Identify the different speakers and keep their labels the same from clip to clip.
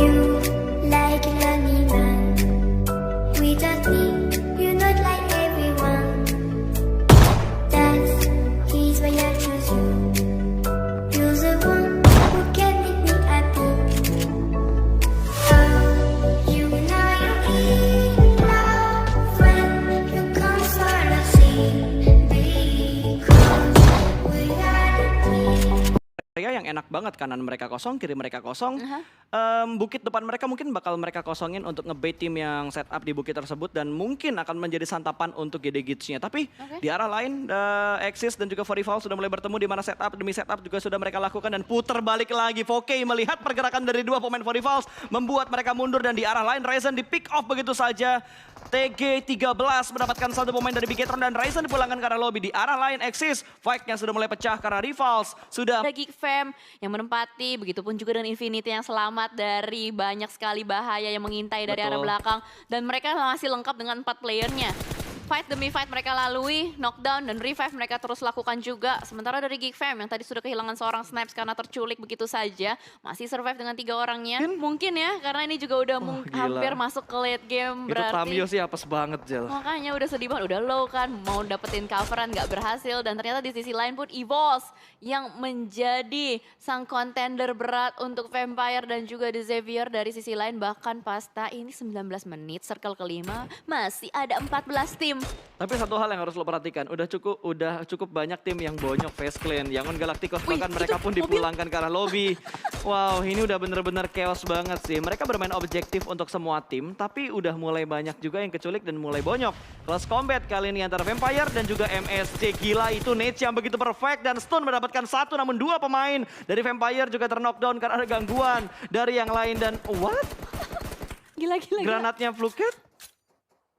Speaker 1: You like an animal. We just need you not like everyone. That's he's why I choose you. You're the one who can make me happy. Oh, you know you in love when you come for the sea. Because we are the team.
Speaker 2: Yang enak banget, kanan mereka kosong, kiri mereka kosong. Bukit depan mereka mungkin bakal mereka kosongin untuk ngebait tim yang setup di bukit tersebut dan mungkin akan menjadi santapan untuk GD Gits-nya. Tapi di arah lain, Axis dan juga Fortival sudah mulai bertemu di mana setup demi setup juga sudah mereka lakukan dan putar balik lagi. Voke melihat pergerakan dari dua pemain Fortival membuat mereka mundur dan di arah lain Ryzen di pick off begitu saja. TG13 mendapatkan satu pemain dari Bigetron dan Ryzen dipulangkan ke arah lobby. Di arah lain Axis, fight-nya sudah mulai pecah karena Rivals sudah
Speaker 3: Ada Geek Fam yang menempati, begitupun juga dengan Infinity yang selamat dari banyak sekali bahaya yang mengintai dari arah
Speaker 2: Betul.
Speaker 3: belakang. Dan mereka masih lengkap dengan 4 playernya. Fight demi fight mereka lalui, knockdown dan revive mereka terus lakukan juga. Sementara dari Geek Fam yang tadi sudah kehilangan seorang Snipes karena terculik begitu saja, masih survive dengan 3 orangnya. Mungkin ya, karena ini juga udah
Speaker 2: gila.
Speaker 3: hampir masuk ke late game
Speaker 2: itu
Speaker 3: berarti.
Speaker 2: Tamio sih apes banget, Jel.
Speaker 3: Makanya udah sedih banget, udah low kan, mau dapetin coveran gak berhasil. Dan ternyata di sisi lain pun EVOS yang menjadi sang contender berat untuk Vampire dan juga The Xavier dari sisi lain. Bahkan Pasta ini 19 menit, circle kelima, masih ada 14 tim.
Speaker 2: Tapi satu hal yang harus lo perhatikan, udah cukup banyak tim yang bonyok face clean. Yangon Galacticos
Speaker 3: Wih,
Speaker 2: bahkan
Speaker 3: itu
Speaker 2: mereka pun
Speaker 3: mobil.
Speaker 2: dipulangkan ke arah lobby. Wow, ini udah bener-bener chaos banget sih. Mereka bermain objektif untuk semua tim, tapi udah mulai banyak juga yang keculik dan mulai bonyok. Close combat kali ini antara Vampire dan juga MSC. Gila itu nades yang begitu perfect dan Stun mendapatkan satu namun dua pemain dari Vampire juga terknockdown karena ada gangguan dari yang lain. Dan what?
Speaker 3: Gila.
Speaker 2: Granatnya Fluket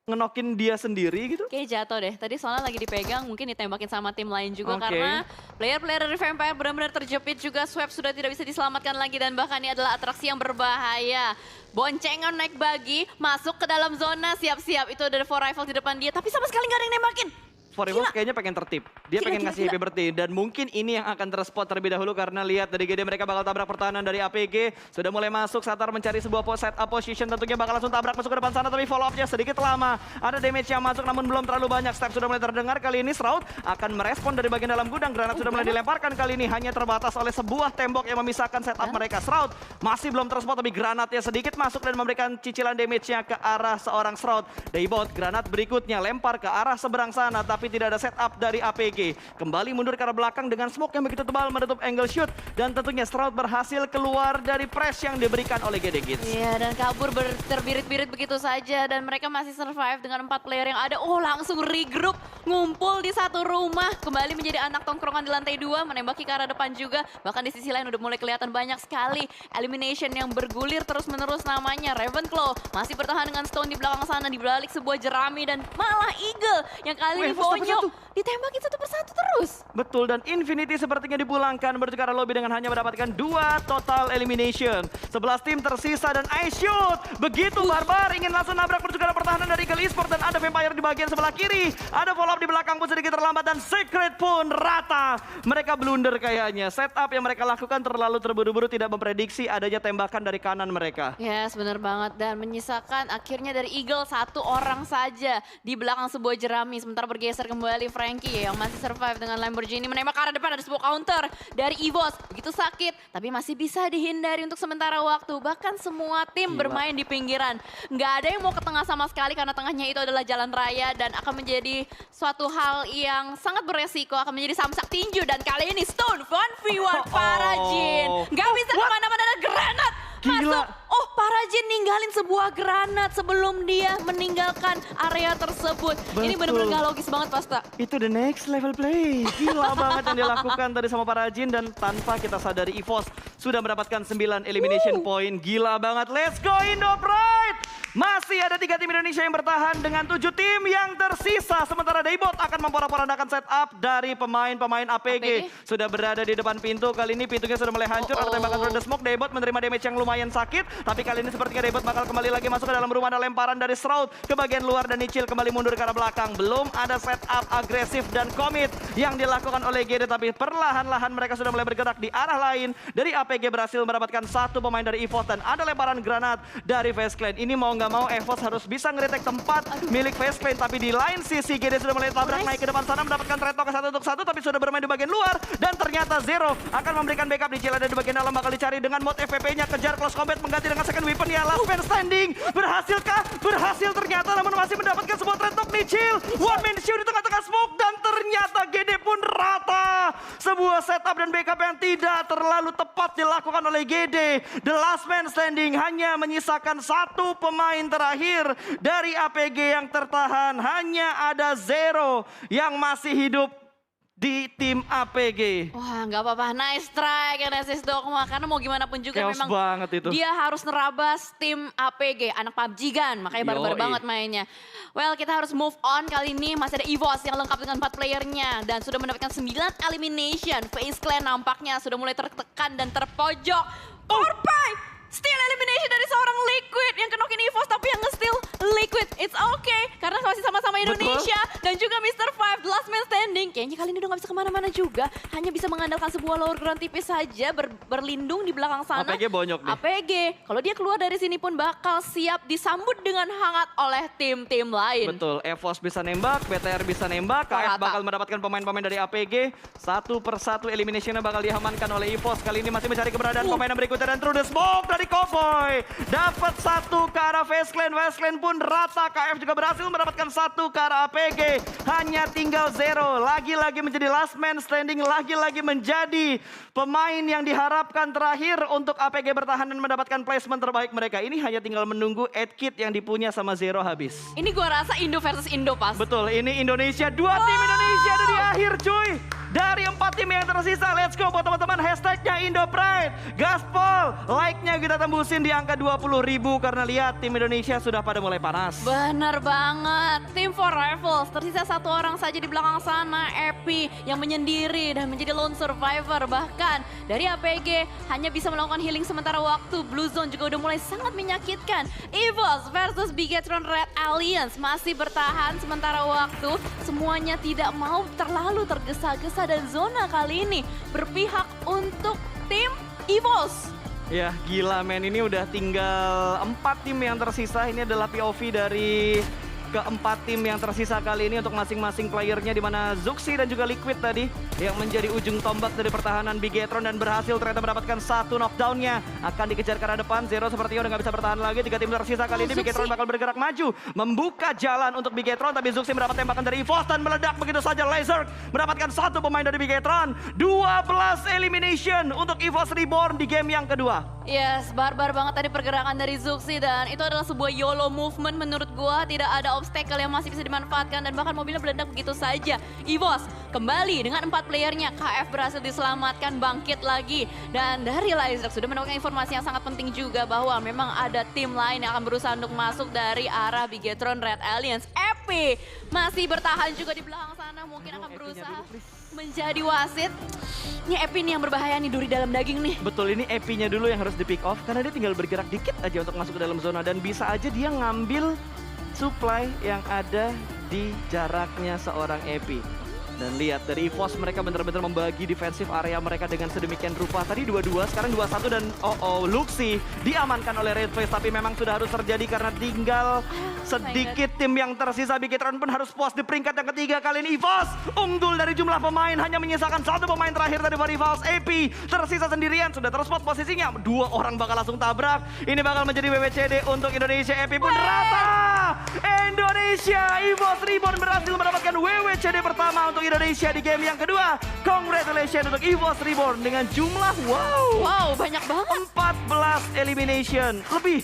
Speaker 2: ngenokin dia sendiri gitu.
Speaker 3: Kayak jatuh deh, tadi soalnya lagi dipegang mungkin ditembakin sama tim lain juga.
Speaker 2: Oke.
Speaker 3: Karena player-player dari Vampire benar-benar terjepit juga. Swap sudah tidak bisa diselamatkan lagi dan bahkan ini adalah atraksi yang berbahaya. Boncengan naik bagi, masuk ke dalam zona, siap-siap. Itu ada 4 rifle di depan dia, tapi sama sekali nggak ada yang nembakin.
Speaker 2: Fortival kayaknya pengen tertib. Dia
Speaker 3: Gila,
Speaker 2: pengen
Speaker 3: gila,
Speaker 2: ngasih happy birthday. Dan mungkin ini yang akan terspot terlebih dahulu karena lihat dari GD mereka bakal tabrak pertahanan dari APG. Sudah mulai masuk, Satar mencari sebuah set up position. Tentunya bakal langsung tabrak masuk ke depan sana. Tapi follow up-nya sedikit lama. Ada damage yang masuk namun belum terlalu banyak. Step sudah mulai terdengar. Kali ini Shroud akan merespon dari bagian dalam gudang. Granat sudah mulai dilemparkan kali ini. Hanya terbatas oleh sebuah tembok yang memisahkan setup mereka. Shroud masih belum terspot tapi granatnya sedikit masuk dan memberikan cicilan damage-nya ke arah seorang Shroud. Daybot, granat berikutnya lempar ke arah seberang sana. Tapi tidak ada setup dari APG. Kembali mundur ke arah belakang dengan smoke yang begitu tebal menutup angle shoot. Dan tentunya Shroud berhasil keluar dari press yang diberikan oleh GD Gits.
Speaker 3: Iya, dan kabur terbirit-birit begitu saja. Dan mereka masih survive dengan 4 player yang ada. Oh, langsung regroup, ngumpul di satu rumah. Kembali menjadi anak tongkrongan di lantai 2, menembaki ke arah depan juga. Bahkan di sisi lain udah mulai kelihatan banyak sekali elimination yang bergulir terus-menerus namanya. Ravenclaw masih bertahan dengan Stone di belakang sana, di balik sebuah jerami. Dan malah Eagle yang kali ini
Speaker 2: Wih, satu
Speaker 3: bonyok.
Speaker 2: persatu.
Speaker 3: Ditembakin satu persatu terus.
Speaker 2: Betul, dan Infinity sepertinya dipulangkan menuju ke arah lobby dengan hanya mendapatkan 2 total elimination. 11 tim tersisa dan Ice Shoot begitu barbar ingin langsung nabrak menuju ke arah pertahanan dari Eagle Esport dan ada Vampire di bagian sebelah kiri. Ada follow up di belakang pun sedikit terlambat dan Secret pun rata. Mereka blunder kayaknya. Setup yang mereka lakukan terlalu terburu-buru, tidak memprediksi adanya tembakan dari kanan mereka.
Speaker 3: Yes, bener banget. Dan menyisakan akhirnya dari Eagle 1 orang saja di belakang sebuah jerami. Sementara bergeser kembali Frankie yang masih survive dengan Lamborghini. Menembak ke arah depan, ada sebuah counter dari EVOS. Begitu sakit, tapi masih bisa dihindari untuk sementara waktu. Bahkan semua tim bermain di pinggiran. Nggak ada yang mau ke tengah sama sekali karena tengahnya itu adalah jalan raya. Dan akan menjadi suatu hal yang sangat beresiko. Akan menjadi samsak tinju. Dan kali ini Stone 1v1 Parajin. Nggak bisa kemana-mana, ada granat.
Speaker 2: Gila.
Speaker 3: Masuk. Oh, Parajin ninggalin sebuah granat sebelum dia meninggalkan area tersebut. Ini benar-benar
Speaker 2: Betul.
Speaker 3: nggak logis banget, Pasta.
Speaker 2: Itu the next level play. Gila banget yang dilakukan tadi sama Parajin dan tanpa kita sadari EVOS sudah mendapatkan 9 elimination point. Gila banget. Let's go Indo Pride! Masih ada 3 tim Indonesia yang bertahan dengan 7 tim yang tersisa. Sementara Daybot akan memporak-porandakan setup dari pemain-pemain APG. Sudah berada di depan pintu. Kali ini pintunya sudah mulai hancur. Ada tembakan through the smoke. Daybot menerima damage yang lumayan sakit. Tapi kali ini sepertinya Daybot bakal kembali lagi masuk ke dalam rumah. Ada lemparan dari Shroud ke bagian luar. Dan Nichil kembali mundur ke arah belakang. Belum ada setup agresif dan commit yang dilakukan oleh GD. Tapi perlahan-lahan mereka sudah mulai bergerak di arah lain. Dari APG berhasil mendapatkan 1 pemain dari EVOS. Dan ada lemparan granat dari FaZe Clan. Ini mau nggak mau EVOS harus bisa ngeretek tempat milik FaZe Clan. Tapi di lain sisi GD sudah mulai tabrak naik ke depan sana mendapatkan trade talk 1 untuk 1. Tapi sudah bermain di bagian luar. Dan ternyata Zero akan memberikan backup. Nichil ada di bagian dalam bakal dicari dengan mode FPP-nya. Kejar close combat mengganti dengan second weapon ya. Last man standing. Berhasilkah? Berhasil ternyata namun masih mendapatkan sebuah trade talk Nichil. One man show di tengah-tengah smoke. Dan ternyata GD pun rata. Sebuah setup dan backup yang tidak terlalu tepat dilakukan oleh GD. The last man standing hanya menyisakan 1 pemain terakhir dari APG yang tertahan. Hanya ada Zero yang masih hidup di tim APG.
Speaker 3: Wah, nggak apa-apa. Nice try Genesis Dogma. Karena mau gimana pun juga
Speaker 2: Chaos
Speaker 3: memang
Speaker 2: banget itu.
Speaker 3: dia harus nerabas tim APG. Anak PUBG kan, makanya barbar
Speaker 2: Yoi.
Speaker 3: banget mainnya. Well, kita harus move on kali ini. Masih ada EVOS yang lengkap dengan 4 playernya. Dan sudah mendapatkan 9 elimination. FaZe Clan nampaknya sudah mulai tertekan dan terpojok. Korpai! Steal elimination dari seorang Liquid yang kenokin EVOS tapi yang nge-steal Liquid. It's okay karena masih sama-sama Indonesia. Dan juga Mr. Five, the last man standing. Kayaknya kali ini udah gak bisa kemana-mana juga. Hanya bisa mengandalkan sebuah lower ground tipis saja berlindung di belakang sana.
Speaker 2: APG bonyok nih.
Speaker 3: APG, kalau dia keluar dari sini pun bakal siap disambut dengan hangat oleh tim-tim lain.
Speaker 2: Betul, EVOS bisa nembak, BTR bisa nembak, KF
Speaker 3: Rata.
Speaker 2: bakal mendapatkan pemain-pemain dari APG. 1 persatu eliminationnya bakal diamankan oleh EVOS. Kali ini masih mencari keberadaan pemain yang berikutnya dan through the smoke dari Cowboy. Dapat 1 ke arah FaZe Clan. FaZe Clan pun rata. KF juga berhasil mendapatkan 1 ke arah APG. Hanya tinggal Zero. Lagi-lagi menjadi last man standing. Lagi-lagi menjadi pemain yang diharapkan terakhir untuk APG bertahan dan mendapatkan placement terbaik mereka. Ini hanya tinggal menunggu 8 kit yang dipunya sama Zero habis.
Speaker 3: Ini gua rasa Indo versus Indo pas.
Speaker 2: Betul, ini Indonesia. 2 tim Indonesia ada di akhir cuy. Dari 4 tim yang tersisa, let's go buat teman-teman. Hashtagnya Indo Pride. Gaspol, like-nya kita tembusin di angka 20.000 karena lihat tim Indonesia sudah pada mulai panas.
Speaker 3: Bener banget. Tim For Rivals tersisa 1 orang saja di belakang sana. Epi yang menyendiri dan menjadi lone survivor. Bahkan dari APG hanya bisa melakukan healing sementara waktu. Blue Zone juga udah mulai sangat menyakitkan. EVOS versus Bigetron Red Alliance masih bertahan sementara waktu. Semuanya tidak mau terlalu tergesa-gesa dan zona kali ini berpihak untuk tim EVOS.
Speaker 2: Ya gila men, ini udah tinggal 4 tim yang tersisa. Ini adalah POV dari keempat tim yang tersisa kali ini untuk masing-masing playernya, di mana Zuxi dan juga Liquid tadi yang menjadi ujung tombak dari pertahanan Bigetron dan berhasil ternyata mendapatkan 1 knockdown-nya. Akan dikejar ke arah depan, Zero sepertinya udah gak bisa bertahan lagi. 3 tim tersisa kali ini, Bigetron bakal bergerak maju membuka jalan untuk Bigetron, tapi Zuxi mendapat tembakan dari EVOS dan meledak begitu saja. Laser mendapatkan 1 pemain dari Bigetron. 12 elimination untuk EVOS Reborn di game yang kedua.
Speaker 3: Yes, barbar banget tadi pergerakan dari Zuxi dan itu adalah sebuah YOLO movement menurut gua. Tidak ada obstacle yang masih bisa dimanfaatkan dan bahkan mobilnya meledak begitu saja. EVOS kembali dengan 4 playernya. KF berhasil diselamatkan, bangkit lagi. Dan dari Lizard sudah mendapatkan informasi yang sangat penting juga bahwa memang ada tim lain yang akan berusaha untuk masuk dari arah Bigetron Red Alliance. Epi masih bertahan juga di belakang sana, mungkin akan berusaha menjadi wasit. Ini Epi nih yang berbahaya nih, duri dalam daging nih.
Speaker 2: Betul, ini Epi-nya dulu yang harus di pick off karena dia tinggal bergerak dikit aja untuk masuk ke dalam zona dan bisa aja dia ngambil supply yang ada di jaraknya seorang Epi. Dan lihat dari EVOS mereka benar-benar membagi defensif area mereka dengan sedemikian rupa. Tadi 2-2, sekarang 2-1 dan Luxi diamankan oleh Red Face. Tapi memang sudah harus terjadi karena tinggal sedikit tim yang tersisa. Bigetron pun harus puas di peringkat yang ketiga. Kali ini EVOS unggul dari jumlah pemain. Hanya menyisakan 1 pemain terakhir dari Rivals. AP tersisa sendirian. Sudah terspot posisinya. 2 orang bakal langsung tabrak. Ini bakal menjadi WWCD untuk Indonesia. AP pun rata. Indonesia, EVOS Reborn berhasil mendapatkan WWCD pertama untuk Indonesia di game yang kedua. Congratulations untuk EVOS Reborn dengan jumlah
Speaker 3: Wow, banyak banget.
Speaker 2: 14 elimination. Lebih